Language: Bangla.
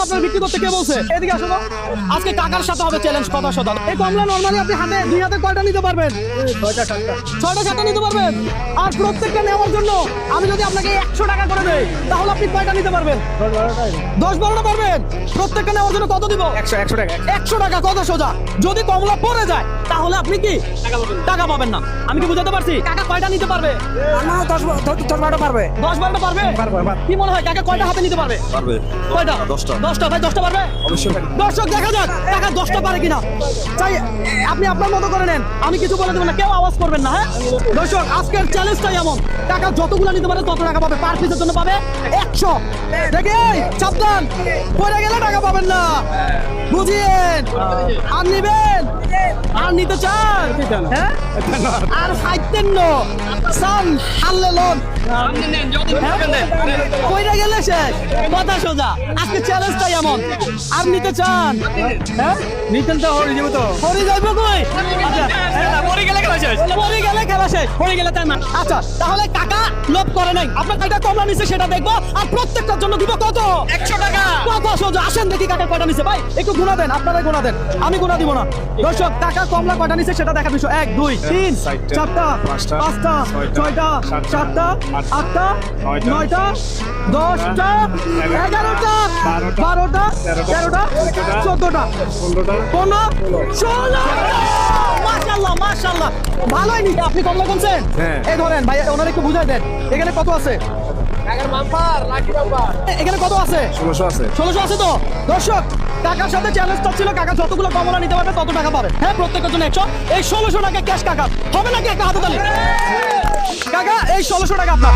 আপনার বিক্রি করতে কে বলছে? এদিকে আসো তো। আজকে কাকার সাথে হবে চ্যালেঞ্জ, কথা শোনা। এই কমলা নরমালি আপনি হাতে দুই হাতে কয়টা নিতে পারবেন? 6টা 7টা নিতে পারবেন। আর প্রত্যেকটা নেওয়ার জন্য আমি যদি আপনাকে 100 টাকা করে দেই তাহলে আপনি কয়টা নিতে পারবেন? 10-12টা পারবেন। প্রত্যেকটা নেওয়ার জন্য কত দিব? 100 টাকা। 100 টাকা, কথা সোজা। যদি কমলা পড়ে যায় তাহলে আপনি কি টাকা পাবেন না। আমি কি বুঝাতে পারছি? কাকা কয়টা নিতে পারবে? আমার 10-12টা পারবে। 10-12টা পারবে? কি মনে হয় কাকা কয়টা হাতে নিতে পারবে? পারবে কয়টা? 10টা ভাই 10টা পারবে? অবশ্যই পারবে। দর্শক দেখা যাক কাকা 10টা পারে কিনা। চাই আপনি আপনার মতো করে নেন, আমি কিছু বলে দেবো না, কেউ আওয়াজ করবেন না। হ্যাঁ দর্শক, আজকের চ্যালেঞ্জটাই এমন, টাকা যতগুলো নিতে পারে তত টাকা পাবে। পার পিসের জন্য পাবে 100। দেখে সাবধান, পড়ে গেলে টাকা পাবেন না, বুঝিয়েন। আর নিবেন, আর নিতে চান, হ্যাঁ আর খাইতেন না সান হাল্লে লোন কইরা গেলে শেষ, কথা সোজা। আজকে চ্যালেঞ্জটাই এমন। আর নিতে চান? হ্যাঁ নিতেন তো হয়ে যাবে তো। হরি যাইব কই? আচ্ছা পরে গেলে খেলা শেষ। পরে গেলে খেলা শেষ, পরে গেলে তাই না। আচ্ছা তাহলে কাকা লোভ করে নাই, আপনার কয়টা কমলা নিছে সেটা দেখবো, আর প্রত্যেকটার জন্য দিব কত? 100 টাকা। কথা সোজা। আসেন দেখি কাকা কয়টা নিছে। ভাই একটু গুণা দেন, আপনারাই গুণা দেন, আমি গুণা দিব না। দর্শক কাকা কমলা কয়টা নিছে সেটা দেখার বিষয়। 1 2 3 4টা 5টা 6টা 7টা 8টা 9টা 10টা 11টা 12টা 13টা 14টা 15 16। মাশাআল্লাহ মাশাআল্লাহ, ভালোই নিছে। আপনি কমলা কোনছেন? হ্যাঁ। এই ধরেন ভাই, ওনারা একটু বুঝাই দেন এখানে কত আছে। এখানে কত আছে? 1600 আছে। 1600 আছে তো। দর্শক কাকার সাথে চ্যালেঞ্জটা ছিল, কাকা যতগুলো কমলা নিতে পারবে তত টাকা পাবে। হ্যাঁ প্রত্যেকের জন্য 100। এই 1600 টাকা ক্যাশ কাকা হবে নাকি? একটা হাতে তালি। কাকা এই 1600 টাকা আপনার।